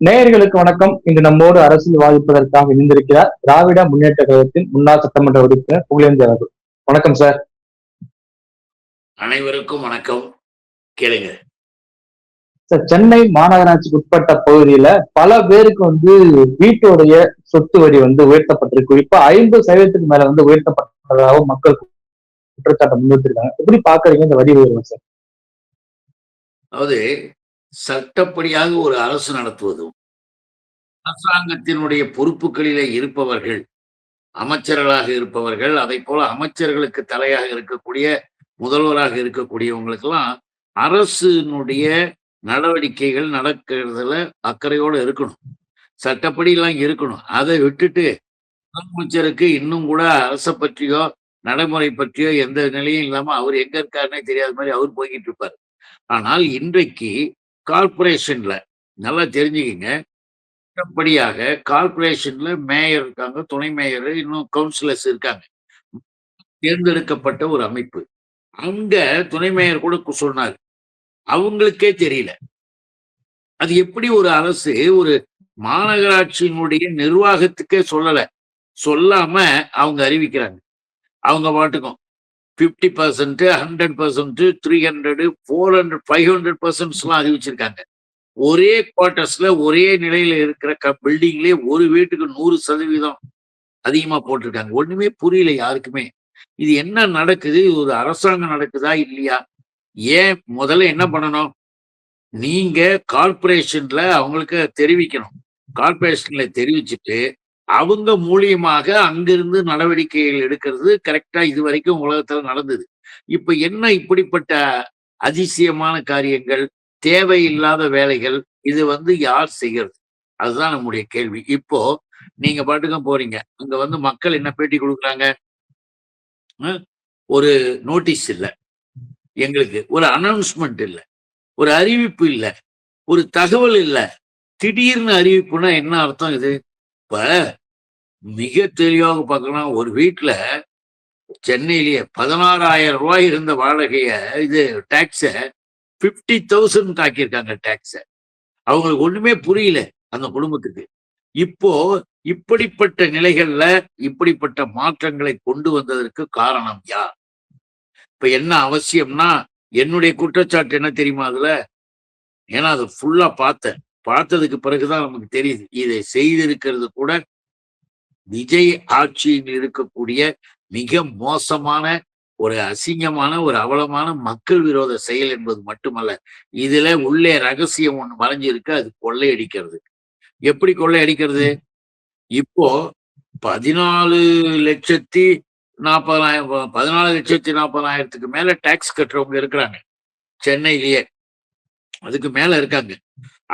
நேயர்களுக்கு வணக்கம். இன்று நம்மோடு அரசியல் வாதிப்பதற்காக இணைந்திருக்கிறார் திராவிட முன்னேற்ற கழகத்தின் முன்னாள் சட்டமன்ற உறுப்பினர் புகழேந்தி அவர்கள். வணக்கம் சார். அனைவருக்கும் வணக்கம். கேளுங்க சார், சென்னை மாநகராட்சிக்கு உட்பட்ட பகுதியில பல பேருக்கு வீட்டுடைய சொத்து வரி உயர்த்தப்பட்டிருக்கு. இப்ப 50% மேல உயர்த்தப்பட்டதாக மக்கள் குற்றச்சாட்டை முன்வைத்திருக்காங்க. எப்படி பாக்குறீங்க இந்த வரி உயர்வு சார்? அதாவது சட்டப்படியாக ஒரு அரசு நடத்துவதும் அரசாங்கத்தினுடைய பொறுப்புகளிலே இருப்பவர்கள், அமைச்சர்களாக இருப்பவர்கள், அதை போல அமைச்சர்களுக்கு தலையாக இருக்கக்கூடிய முதல்வராக இருக்கக்கூடியவங்களுக்கெல்லாம் அரசினுடைய நடவடிக்கைகள் நடக்கிறதுல அக்கறையோடு இருக்கணும். சட்டப்படி எல்லாம் இருக்கணும். அதை விட்டுட்டு முதலமைச்சருக்கு இன்னும் கூட அரசை பற்றியோ நடைமுறை பற்றியோ எந்த நிலையும் இல்லாம அவர் எங்க இருக்காருன்னே தெரியாத மாதிரி அவர் போய்கிட்டு இருப்பார். ஆனால் இன்றைக்கு கார்பரேஷன்ல நல்லா தெரிஞ்சுக்கிங்க, சட்டப்படியாக கார்பரேஷன்ல மேயர் இருக்காங்க, துணை மேயர், இன்னும் கவுன்சிலர்ஸ் இருக்காங்க. தேர்ந்தெடுக்கப்பட்ட ஒரு அமைப்பு. அங்க துணை மேயர் கூட சொன்னார், அவங்களுக்கே தெரியல. அது எப்படி ஒரு அரசு ஒரு மாநகராட்சியினுடைய நிர்வாகத்துக்கே சொல்லாம அவங்க அறிவிக்கிறாங்க. அவங்க பாட்டுக்கும் 50%, 100%, 300, 400, 500% அறிவிச்சிருக்காங்க. ஒரே குவார்டர்ஸ்ல ஒரே நிலையில இருக்கிற பில்டிங்லயே ஒரு வீட்டுக்கு 100% அதிகமா போட்டிருக்காங்க. ஒண்ணுமே புரியல யாருக்குமே. இது என்ன நடக்குது? இது ஒரு அரசாங்கம் நடக்குதா இல்லையா? ஏன் முதல்ல என்ன பண்ணணும்? நீங்க கார்பரேஷன்ல அவங்களுக்கு தெரிவிக்கணும். கார்பரேஷன்ல தெரிவிச்சுட்டு அவங்க மூலியமாக அங்கிருந்து நடவடிக்கைகள் எடுக்கிறது கரெக்டா இது வரைக்கும் உலகத்துல நடந்தது. இப்ப என்ன இப்படிப்பட்ட அதிசயமான காரியங்கள், தேவையில்லாத வேலைகள், இது யார் செய்யறது? அதுதான் நம்முடைய கேள்வி. இப்போ நீங்க பாட்டுக்கும் போறீங்க, அங்க மக்கள் என்ன பேட்டி கொடுக்குறாங்க? ஒரு நோட்டீஸ் இல்ல, எங்களுக்கு ஒரு அனௌன்ஸ்மெண்ட் இல்ல, ஒரு அறிவிப்பு இல்ல, ஒரு தகவல் இல்ல. திடீர்னு அறிவிப்புனா என்ன அர்த்தம்? இது இப்ப மிக தெளிவாக பார்க்கலாம். ஒரு வீட்டுல சென்னையிலேயே 16,000 ரூபாய் இருந்த வாடகைய இது டாக்ஸ 50,000 ஆக்கியிருக்காங்க. டாக்ஸ அவங்களுக்கு ஒண்ணுமே புரியல அந்த குடும்பத்துக்கு. இப்போ இப்படிப்பட்ட நிலைகள்ல இப்படிப்பட்ட மாற்றங்களை கொண்டு வந்ததற்கு காரணம் யார்? இப்ப என்ன அவசியம்னா, என்னுடைய குற்றச்சாட்டு என்ன தெரியுமா அதுல? ஏன்னா அது ஃபுல்லா பார்த்ததுக்கு பிறகுதான் நமக்கு தெரியுது. இதை செய்திருக்கிறது கூட விஜய் ஆட்சியில் இருக்கக்கூடிய மிக மோசமான, ஒரு அசிங்கமான, ஒரு அவலமான மக்கள் விரோத செயல் என்பது மட்டுமல்ல, இதுல உள்ளே ரகசியம் ஒண்ணு மறைஞ்சிருக்கு. அது கொள்ளையடிக்கிறது. எப்படி கொள்ளையடிக்கிறது? இப்போ 14,40,000 மேல டாக்ஸ் கட்டுறவங்க இருக்கிறாங்க சென்னையிலேயே. அதுக்கு மேல இருக்காங்க.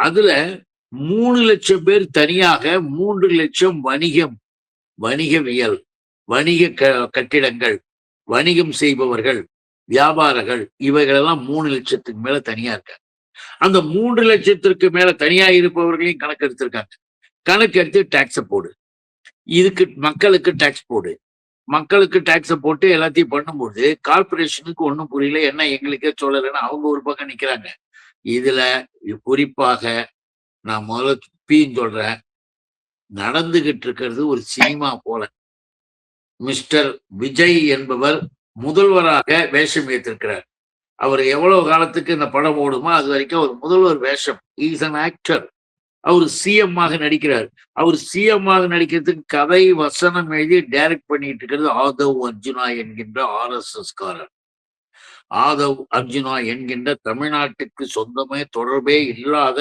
அதுல 3 லட்சம் பேர் தனியாக, 3 லட்சம் வணிகவியல், வணிக கட்டிடங்கள், வணிகம் செய்பவர்கள், வியாபாரங்கள், இவைகளெல்லாம் 3 லட்சத்துக்கு மேல தனியா இருக்காங்க. அந்த 3 லட்சத்திற்கு மேல தனியா இருப்பவர்களையும் கணக்கு எடுத்திருக்காங்க. கணக்கு எடுத்து டாக்ஸ போடு, இதுக்கு மக்களுக்கு டாக்ஸ் போடு, மக்களுக்கு டாக்ஸ போட்டு எல்லாத்தையும் பண்ணும்போது கார்பரேஷனுக்கு ஒண்ணும் புரியல. என்ன எங்களுக்கே சொல்லலைன்னு அவங்க ஒரு பக்கம் நிக்கிறாங்க. இதுல குறிப்பாக நான் முதல்ல சொல்றேன், நடந்துகிட்டு இருக்கிறது ஒரு சினிமா போல. மிஸ்டர் விஜய் என்பவர் முதல்வராக வேஷம் ஏற்றிருக்கிறார். அவர் எவ்வளவு காலத்துக்கு இந்த படம் ஓடுமோ அது வரைக்கும் அவர் முதல்வர் வேஷம். Is an actor. அவர் சிஎம் ஆக நடிக்கிறார். அவர் சிஎம் ஆக நடிக்கிறதுக்கு கதை வசனம் எழுதி டைரக்ட் பண்ணிட்டு இருக்கிறது ஆதவ் அர்ஜுனா என்கின்ற RSS காரர். ஆதவ் அர்ஜுனா என்கின்ற தமிழ்நாட்டுக்கு சொந்தமே தொடர்பே இல்லாத,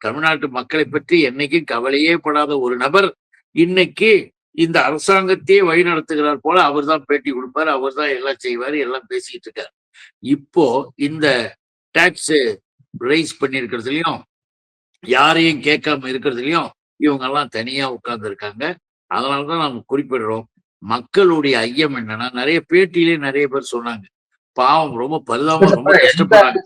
தமிழ்நாட்டு மக்களை பற்றி என்னைக்கும் கவலையே படாத ஒரு நபர் இன்னைக்கு இந்த அரசாங்கத்தையே வழி நடத்துகிறார் போல. அவர் தான் பேட்டி கொடுப்பாரு, அவர் தான் எல்லாம் செய்வாரு, எல்லாம் பேசிட்டு இருக்காரு. இப்போ இந்த டாக்ஸ் ரைஸ் பண்ணிருக்கிறதுலயும், யாரையும் கேட்காம இருக்கிறதுலயும் இவங்க எல்லாம் தனியா உட்கார்ந்து இருக்காங்க. அதனாலதான் நம்ம குறிப்பிடுறோம். மக்களுடைய ஐயம் என்னன்னா, நிறைய பேட்டியிலே நிறைய பேர் சொன்னாங்க, பாவம், ரொம்ப பரிதாபம், ரொம்ப கஷ்டப்படுறாங்க.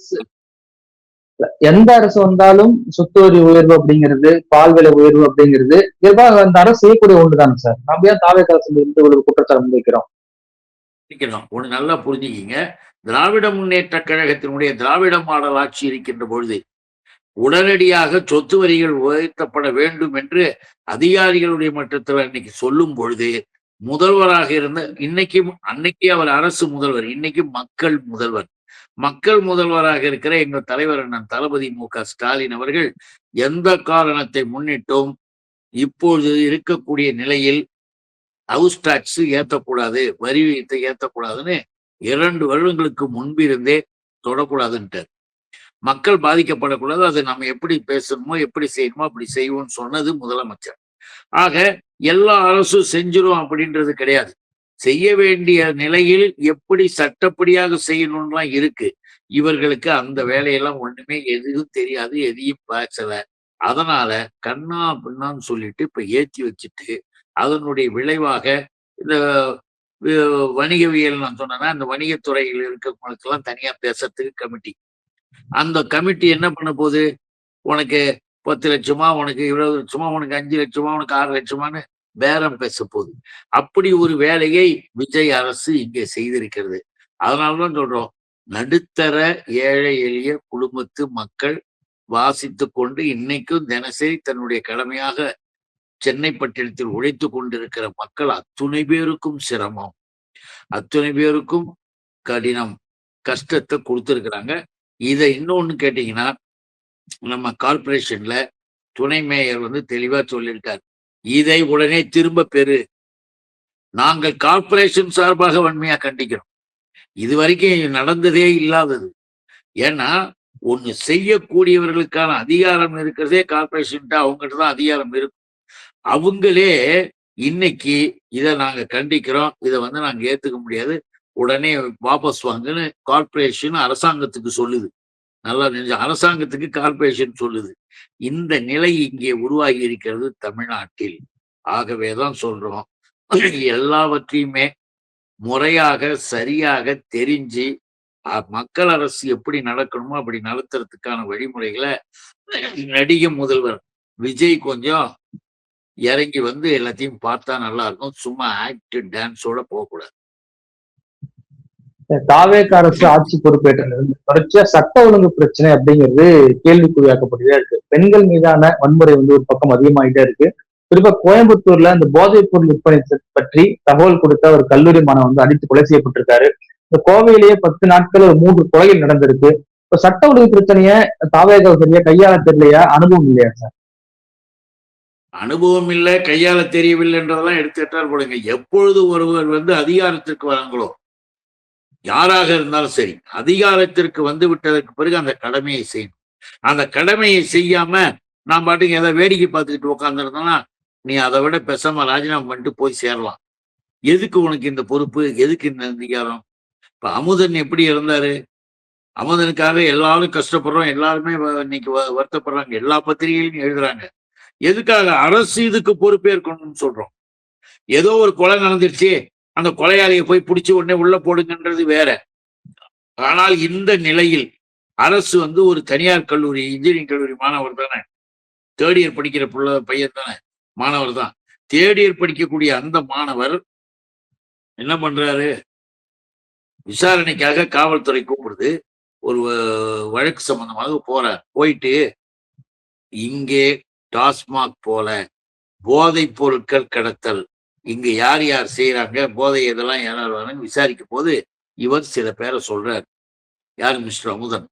எந்த அரசு வந்தாலும் சொத்து வரி உயர்வு அப்படிங்கிறது, பால் விலை உயர்வு அப்படிங்கிறது இயல்பாக அந்த அரசு செய்யக்கூடிய ஒன்றுதானே சார். நம்ம ஏன் தாவேக்கா அரசு இருந்து ஒரு குற்றச்சாட்டு முன்வைக்கிறோம்? ஒண்ணு நல்லா புரிஞ்சுக்கிங்க. திராவிட முன்னேற்ற கழகத்தினுடைய திராவிட மாடல் ஆட்சி இருக்கின்ற பொழுது உடனடியாக சொத்து வரிகள் உயர்த்தப்பட வேண்டும் என்று அதிகாரிகளுடைய மட்டத்தில் இன்னைக்கு சொல்லும் பொழுது, முதல்வராக இருந்த அன்னைக்கு அவர் அரசு முதல்வர், இன்னைக்கு மக்கள் முதல்வர். மக்கள் முதல்வராக இருக்கிற எங்கள் தலைவர் அண்ணன் தளபதி மு.க.ஸ்டாலின் அவர்கள் எந்த காரணத்தை முன்னிட்டும் இப்பொழுது இருக்கக்கூடிய நிலையில் ஹவுஸ் டாக்ஸ் ஏத்தக்கூடாது, வரி விகிதத்தை ஏத்தக்கூடாதுன்னு 2 வருடங்களுக்கு முன்பிருந்தே தொடக்கூடாதுன்ட்டார். மக்கள் பாதிக்கப்படக்கூடாது, அதை நம்ம எப்படி பேசணுமோ எப்படி செய்யணுமோ அப்படி செய்வோம்னு சொன்னது முதலமைச்சர். ஆக எல்லா அரசும் செஞ்சிரும் அப்படின்றது கிடையாது. செய்ய வேண்டிய நிலையில் எப்படி சட்டப்படியாக செய்யணும்லாம் இருக்கு. இவர்களுக்கு அந்த வேலையெல்லாம் ஒண்ணுமே எதுவும் தெரியாது, எதையும் பேசல. அதனால கண்ணா பின்னான்னு சொல்லிட்டு இப்ப ஏத்தி வச்சுட்டு அதனுடைய விளைவாக இந்த வணிகவியல் நான் சொன்னேன்னா அந்த வணிகத்துறையில் இருக்கிறவங்களுக்கு எல்லாம் தனியா பேசுறதுக்கு கமிட்டி. அந்த கமிட்டி என்ன பண்ண போகுது? உனக்கு 10 லட்சமா, உனக்கு 20 லட்சமா, உனக்கு 5 லட்சமா, உனக்கு 6 லட்சமான்னு பேரம் பேச போகுது. அப்படி ஒரு வேலையை விஜய் அரசு இங்கே செய்திருக்கிறது. அதனாலதான் சொல்றோம், நடுத்தர ஏழை எளிய குடும்பத்து மக்கள் வாசித்து கொண்டு இன்னைக்கும் தினசரி தன்னுடைய கடமையாக சென்னை பட்டணத்தில் உழைத்து கொண்டிருக்கிற மக்கள் அத்துணை பேருக்கும் சிரமம், அத்துணை பேருக்கும் கடினம், கஷ்டத்தை கொடுத்துருக்குறாங்க. இதை இன்னொன்னு கேட்டீங்கன்னா, நம்ம கார்பரேஷன்ல துணை மேயர் தெளிவா சொல்லியிருக்காரு, இதை உடனே திரும்ப பெறு. நாங்கள் கார்பரேஷன் சார்பாக வன்மையா கண்டிக்கிறோம். இது வரைக்கும் நடந்ததே இல்லாதது. ஏன்னா ஒண்ணு செய்யக்கூடியவர்களுக்கான அதிகாரம் இருக்கிறதே கார்பரேஷன், அவங்ககிட்ட தான் அதிகாரம் இருக்கும். அவங்களே இன்னைக்கு இதை நாங்க கண்டிக்கிறோம், இதை நாங்க ஏத்துக்க முடியாது, உடனே வாபஸ் வாங்குன்னு கார்பரேஷன் அரசாங்கத்துக்கு சொல்லுது. நல்லா நினைஞ்ச அரசாங்கத்துக்கு கார்பரேஷன் சொல்லுது. இந்த நிலை இங்கே உருவாகி இருக்கிறது தமிழ்நாட்டில். ஆகவேதான் சொல்றோம், எல்லாவற்றையுமே முறையாக சரியாக தெரிஞ்சு மக்கள் அரசு எப்படி நடக்கணுமோ அப்படி நடத்துறதுக்கான வழிமுறைகளை நடிகை முதல்வர் விஜய் கொஞ்சம் இறங்கி எல்லாத்தையும் பார்த்தா நல்லா இருக்கும். சும்மா ஆக்ட் டான்ஸோட போகக்கூடாது. தாவேக அரசு ஆட்சி பொறுப்பேற்றிலிருந்து தொடர்ச்சியா சட்ட ஒழுங்கு பிரச்சனை அப்படிங்கிறது கேள்விக்குறியாக்கப்பட்டுட்டே இருக்கு. பெண்கள் மீதான வன்முறை ஒரு பக்கம் அதிகமாயிட்டே இருக்கு. குறிப்பா கோயம்புத்தூர்ல இந்த போதைப் பொருள் விற்பனை பற்றி தகவல் கொடுத்த ஒரு கல்லூரி மாணவன் அடித்து கொலை செய்யப்பட்டிருக்காரு. இந்த கோவையிலேயே 10 நாட்கள் 3 கொலைகள் நடந்திருக்கு. இப்ப சட்ட ஒழுங்கு பிரச்சனைய தாவேக சரியா கையாள தெரியலையா, அனுபவம் இல்லையா சார்? அனுபவம் இல்லை, கையாள தெரியவில்லை என்றதெல்லாம் எடுத்துட்டால் போடுங்க. எப்பொழுது ஒருவர் அதிகாரத்திற்கு வராங்களோ, யாராக இருந்தாலும் சரி, அதிகாரத்திற்கு வந்து விட்டதற்கு பிறகு அந்த கடமையை செய்யணும். அந்த கடமையை செய்யாம நான் பாட்டுக்கு எதை வேடிக்கை பார்த்துக்கிட்டு உட்காந்துருந்தோம்னா, நீ அதை விட பேசாம ராஜினாமா பண்ணிட்டு போய் சேரலாம். எதுக்கு உனக்கு இந்த பொறுப்பு, எதுக்கு இந்த அதிகாரம்? இப்ப அமுதன் எப்படி இருந்தாரு? அமுதனுக்காக எல்லாரும் கஷ்டப்படுறோம், எல்லாருமே இன்னைக்கு வருத்தப்படுறாங்க, எல்லா பத்திரிகையிலும் எழுதுறாங்க. எதுக்காக? அரசு இதுக்கு பொறுப்பேற்கணும்னு சொல்றோம். ஏதோ ஒரு கொலை நடந்துருச்சு, அந்த கொலையாளியை போய் பிடிச்சி உடனே உள்ள போடுங்கன்றது வேற. ஆனால் இந்த நிலையில் அரசு ஒரு தனியார் கல்லூரி, இன்ஜினியரிங் கல்லூரி மாணவர் தானே, 3rd இயர் படிக்கிற பையன் தானே, மாணவர் தான். 3rd இயர் படிக்கக்கூடிய அந்த மாணவர் என்ன பண்றாரு? விசாரணைக்காக காவல்துறை கூப்பிடுது, ஒரு வழக்கு சம்பந்தமாக போறார். போயிட்டு இங்கே டாஸ்மாக் போல போதைப் பொருட்கள் கடத்தல் இங்க யார் யார் செய்யறாங்க, போதை இதெல்லாம் யாராவது விசாரிக்கும் போது இவர் சில பேரை சொல்றார். யாரு? மிஸ்டர் அமுதன்.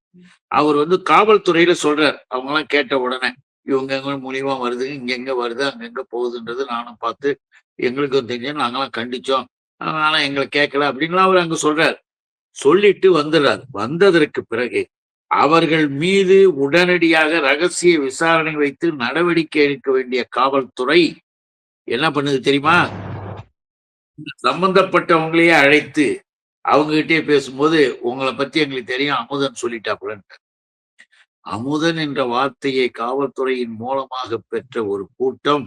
அவர் காவல்துறையில சொல்றார். அவங்க எல்லாம் கேட்ட உடனே இவங்க எங்க மூலியமா வருது, இங்க எங்க வருது, அங்க எங்க போகுதுன்றது நானும் பார்த்து எங்களுக்கும் தெரிஞ்சு நாங்கெல்லாம் கண்டிச்சோம், ஆனா எங்களை கேட்கல அப்படின்லாம் அவர் அங்க சொல்றார். சொல்லிட்டு வந்துடுறார். வந்ததற்கு பிறகு அவர்கள் மீது உடனடியாக ரகசிய விசாரணை வைத்து நடவடிக்கை எடுக்க வேண்டிய காவல்துறை என்ன பண்ணுது தெரியுமா? சம்பந்தப்பட்டவங்களையே அழைத்து அவங்ககிட்டயே பேசும்போது, உங்களை பத்தி எங்களுக்கு தெரியும், அமுதன் சொல்லிட்டாப்புலன்ட்டு. அமுதன் என்ற வார்த்தையை காவல்துறையின் மூலமாக பெற்ற ஒரு கூட்டம்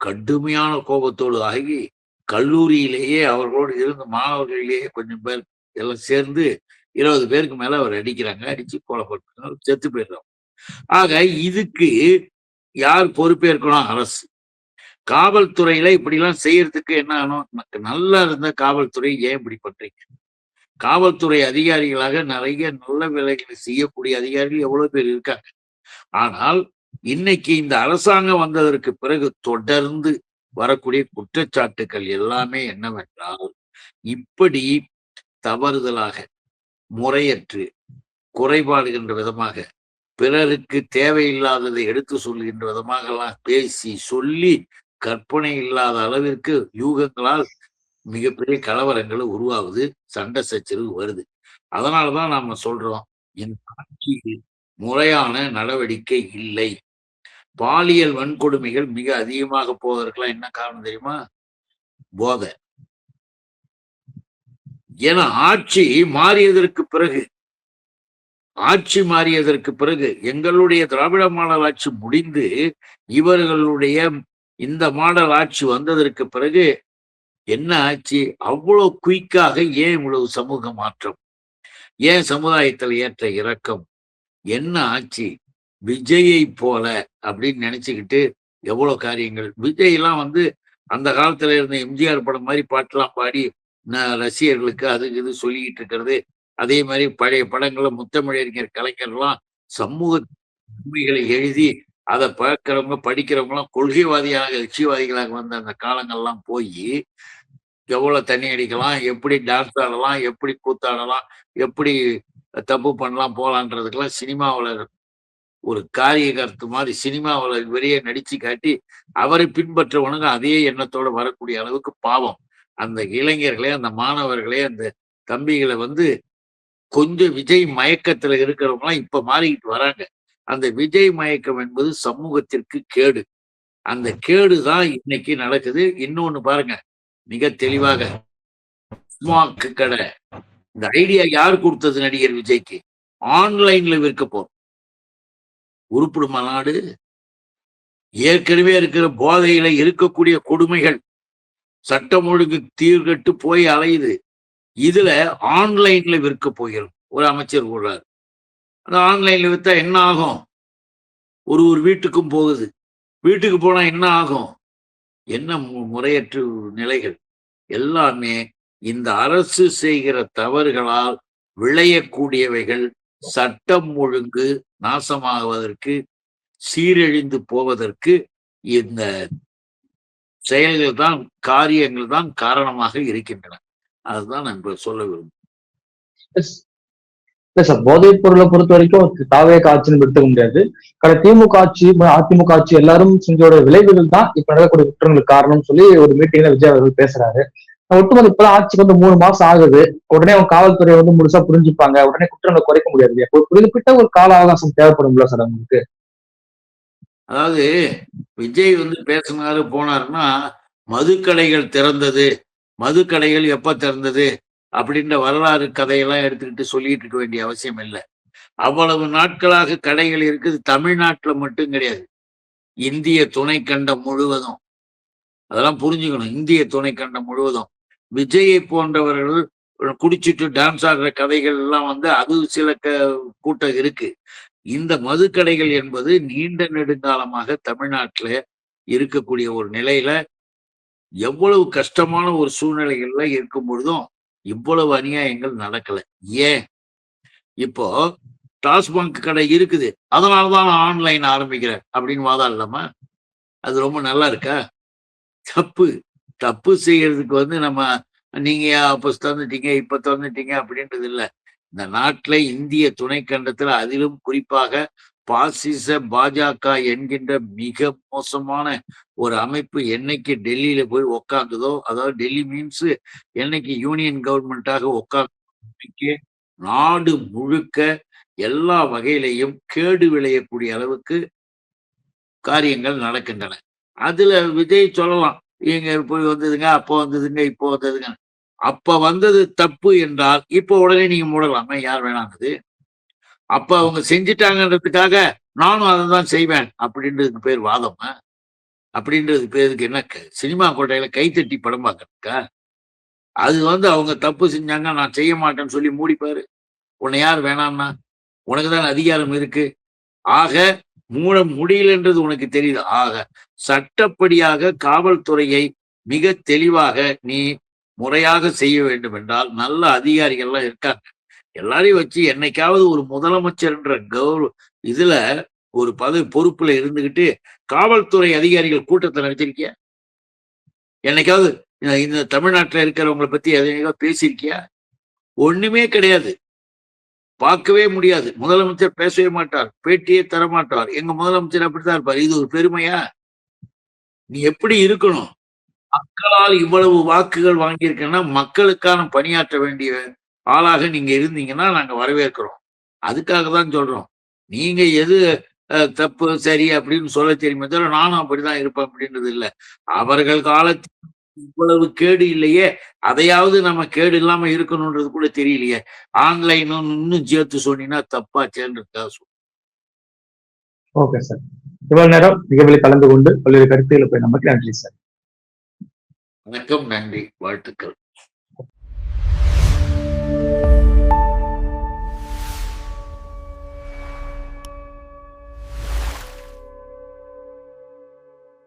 கடுமையான கோபத்தோடு ஆகி கல்லூரியிலேயே அவர்களோடு இருந்த மாணவர்களிலேயே கொஞ்சம் பேர் எல்லாம் சேர்ந்து 20 பேருக்கு மேல அவர் அடிக்கிறாங்க. அடிச்சு கொலை பண்ணுறாங்க, செத்து போயிடுறாங்க. ஆக இதுக்கு யார் பொறுப்பேற்கணும்? அரசு. காவல்துறையில இப்படிலாம் செய்யறதுக்கு என்ன ஆகணும்? நல்லா இருந்த காவல்துறை ஏன் இப்படி பண்றீங்க? காவல்துறை அதிகாரிகளாக நிறைய நல்ல வேலைகளை செய்யக்கூடிய அதிகாரிகள் எவ்வளவு பேர் இருக்காங்க. ஆனால் இன்னைக்கு இந்த அரசாங்கம் வந்ததற்கு பிறகு தொடர்ந்து வரக்கூடிய குற்றச்சாட்டுக்கள் எல்லாமே என்னவென்றால், இப்படி தவறுதலாக, முறையற்று, குறைபாடுகின்ற விதமாக, பிறருக்கு தேவையில்லாததை எடுத்து சொல்கின்ற விதமாகலாம் பேசி சொல்லி கற்பனை இல்லாத அளவிற்கு யூகங்களால் மிகப்பெரிய கலவரங்கள் உருவாகுது, சண்டை சச்சரவு வருது. அதனாலதான் நாம சொல்றோம், இந்த ஆட்சியில் முறையான நடவடிக்கை இல்லை. பாலியல் வன்கொடுமைகள் மிக அதிகமாக போவதற்கெல்லாம் என்ன காரணம் தெரியுமா? போதை. ஏன்னா ஆட்சி மாறியதற்கு பிறகு எங்களுடைய திராவிட மாடல் ஆட்சி முடிந்து இவர்களுடைய இந்த மாடல் ஆட்சி வந்ததற்கு பிறகு என்ன ஆச்சு? அவ்வளவு குயிக்காக ஏன் இவ்வளவு சமூக மாற்றம்? ஏன் சமுதாயத்தில் ஏற்ற இறக்கம்? என்ன ஆச்சு? விஜயை போல அப்படின்னு நினைச்சுக்கிட்டு எவ்வளவு காரியங்கள். விஜய் எல்லாம் அந்த காலத்துல இருந்த எம்ஜிஆர் படம் மாதிரி பாட்டெல்லாம் பாடி ரசிகர்களுக்கு அது இது சொல்லிக்கிட்டு இருக்கிறது. அதே மாதிரி பழைய படங்கள்ல முத்தமிழறிஞர் கலைஞர்லாம் சமூக உண்மைகளை எழுதி அதை பார்க்கிறவங்க படிக்கிறவங்க எல்லாம் கொள்கைவாதியாக லட்சியவாதிகளாக வந்த அந்த காலங்கள்லாம் போய் எவ்வளவு தண்ணி அடிக்கலாம், எப்படி டான்ஸ் ஆடலாம், எப்படி கூத்தாடலாம், எப்படி தப்பு பண்ணலாம் போலான்றதுக்கெல்லாம் சினிமாவில் ஒரு காரிய கருத்து மாதிரி சினிமாவில் வெளியே நடிச்சு காட்டி அவரை பின்பற்றவனுங்க அதே எண்ணத்தோட வரக்கூடிய அளவுக்கு பாவம். அந்த இளைஞர்களே, அந்த மாணவர்களே, அந்த தம்பிகளை கொஞ்சம் விஜய் மயக்கத்துல இருக்கிறவங்களாம் இப்ப மாறிக்கிட்டு வராங்க. அந்த விஜய் மயக்கம் என்பது சமூகத்திற்கு கேடு. அந்த கேடுதான் இன்னைக்கு நடக்குது. இன்னொன்னு பாருங்க, மிக தெளிவாக ஸ்மாக் கடை, இந்த ஐடியா யார் கொடுத்தது? நடிகர் விஜய்க்கு. ஆன்லைன்ல விற்க போறோம். உருப்பிடுமா நாடு? ஏற்கனவே இருக்கிற போதையில இருக்கக்கூடிய கொடுமைகள் சட்டம் ஒழுங்கு தீர்கட்டு போய் அலையுது. இதுல ஆன்லைன்ல விற்க போகிறோம். ஒரு அமைச்சர் கூறாரு. அந்த ஆன்லைன்ல வித்தா என்ன ஆகும்? ஒரு வீட்டுக்கும் போகுது. வீட்டுக்கு போனா என்ன ஆகும்? என்ன முறையற்ற நிலைகள் எல்லாமே இந்த அரசு செய்கிற தவறுகளால் விளையக்கூடியவைகள். சட்டம் ஒழுங்கு நாசமாகுவதற்கு, சீரழிந்து போவதற்கு இந்த செயல்கள் தான், காரியங்கள் தான் காரணமாக இருக்கின்றன. அதுதான் நான் இப்ப சொல்ல விரும்புகிறேன். இல்ல சார், போதைப் பொருளை பொறுத்த வரைக்கும் தாவே ஆட்சின்னு எடுத்துக்க முடியாது. திமுக ஆட்சி, அதிமுக ஆட்சி எல்லாரும் செஞ்சோட விளைவுகள் தான் இப்ப நடக்கக்கூடிய குற்றங்களுக்கு காரணம்னு சொல்லி ஒரு மீட்டிங்ல விஜய் அவர்கள் பேசுறாரு. ஒட்டுமொத்த இப்பதான் ஆட்சிக்கு 3 மாசம் ஆகுது. உடனே அவங்க காவல்துறை முழுசா புரிஞ்சுப்பாங்க, உடனே குற்றங்களை குறைக்க முடியாது இல்லையா? ஒரு குறிப்பிட்ட ஒரு கால அவகாசம் தேவைப்படும்ல சார் அவங்களுக்கு. அதாவது விஜய் பேசினாரு போனாருன்னா, மதுக்கடைகள் திறந்தது, மதுக்கடைகள் எப்ப திறந்தது அப்படின்ற வரலாறு கதையெல்லாம் எடுத்துக்கிட்டு சொல்லிட்டு இருக்க வேண்டிய அவசியம் இல்லை. அவ்வளவு நாட்களாக கடைகள் இருக்குது. தமிழ்நாட்டுல மட்டும் கிடையாது, இந்திய துணைக்கண்டம் முழுவதும். அதெல்லாம் புரிஞ்சுக்கணும். இந்திய துணைக்கண்டம் முழுவதும் விஜயை போன்றவர்கள் குடிச்சிட்டு டான்ஸ் ஆடுற கதைகள் எல்லாம் அது சில கூட்டம் இருக்கு. இந்த மதுக்கடைகள் என்பது நீண்ட நெடுங்காலமாக தமிழ்நாட்டுல இருக்கக்கூடிய ஒரு நிலையில எவ்வளவு கஷ்டமான ஒரு சூழ்நிலைகள்ல இருக்கும் பொழுதும் இவ்வளவு அநியாயங்கள் நடக்கல. ஏன்? இப்போ டாஸ்மாக் கடை இருக்குது, அதனாலதான் நான் ஆன்லைன் ஆரம்பிக்கிறேன் அப்படின்னு வாதம் இல்லாம அது ரொம்ப நல்லா இருக்கா? தப்பு செய்யறதுக்கு நம்ம நீங்க அப்ப திறந்துட்டீங்க இப்ப திறந்துட்டீங்க அப்படின்றது இல்லை. இந்த நாட்டுல இந்திய துணைக்கண்டத்துல அதிலும் குறிப்பாக பாசிச பாஜக என்கின்ற மிக மோசமான ஒரு அமைப்பு என்னைக்கு டெல்லியில போய் உக்காந்துதோ, அதாவது டெல்லி மீன்ஸ் என்னைக்கு யூனியன் கவர்மெண்டாக உட்கார்ந்து நாடு முழுக்க எல்லா வகையிலையும் கேடு விளையக்கூடிய அளவுக்கு காரியங்கள் நடக்கின்றன. அதுல விஜய் சொல்லலாம், இங்க போய் வந்ததுங்க, அப்போ வந்ததுங்க, இப்போ வந்ததுங்க. அப்ப வந்தது தப்பு என்றால் இப்ப உடனே நீங்க மூடலாமா? யார் வேணாங்குது? அப்ப அவங்க செஞ்சுட்டாங்கன்றதுக்காக நானும் அதை தான் செய்வேன் அப்படின்றதுக்கு பேர் வாதமா? அப்படின்றதுக்கு பேருக்கு என்ன? சினிமா கோட்டையில கைத்தட்டி படம் பார்க்கறதுக்கா? அது அவங்க தப்பு செஞ்சாங்க, நான் செய்ய மாட்டேன்னு சொல்லி மூடிப்பாரு. உன்னை யார் வேணாம்னா? உனக்குதான் அதிகாரம் இருக்கு. ஆக மூட முடியலன்றது உனக்கு தெரியுது. ஆக சட்டப்படியாக காவல்துறையை மிக தெளிவாக நீ முறையாக செய்ய வேண்டும் என்றால் நல்ல அதிகாரிகள்லாம் இருக்காங்க. எல்லாரையும் வச்சு என்னைக்காவது ஒரு முதலமைச்சர்ன்ற இதுல ஒரு பொறுப்புல இருந்துகிட்டு காவல்துறை அதிகாரிகள் கூட்டத்தை நடத்திருக்கியா? என்னைக்காவது இந்த தமிழ்நாட்டுல இருக்கிறவங்களை பத்தி எதையாவது பேசியிருக்கியா? ஒண்ணுமே கிடையாது. பார்க்கவே முடியாது. முதலமைச்சர் பேசவே மாட்டார், பேட்டியே தர மாட்டார். எங்க முதலமைச்சர் அப்படித்தான் இருப்பார். இது ஒரு பெருமையா? நீ எப்படி இருக்கணும்? மக்களால் இவ்வளவு வாக்குகள் வாங்கியிருக்கேன்னா மக்களுக்கான பணியாற்ற வேண்டிய ஆளாக நீங்க இருந்தீங்கன்னா நாங்க வரவேற்கிறோம். அதுக்காக தான் சொல்றோம். நீங்க எது தப்பு சரி அப்படின்னு சொல்ல தெரியுமே தவிர நானும் அப்படிதான் இருப்பேன் அப்படின்றது இல்ல. அவர்கள் காலத்தில் இவ்வளவு கேடு இல்லையே, அதையாவது நம்ம கேடு இல்லாம இருக்கணும்ன்றது கூட தெரியலையே. ஆன்லைன் இன்னும் சேர்த்து சொன்னீங்கன்னா தப்பாச்சேன்றதுக்காக சொல்றேன். Okay sir. இவ்வளவு நேரம் நிகழ்வில் கலந்து கொண்டு பல்வேறு கருத்துக்களை போய் நமக்கு நன்றி சார். வணக்கம், நன்றி, வாழ்த்துக்கள்.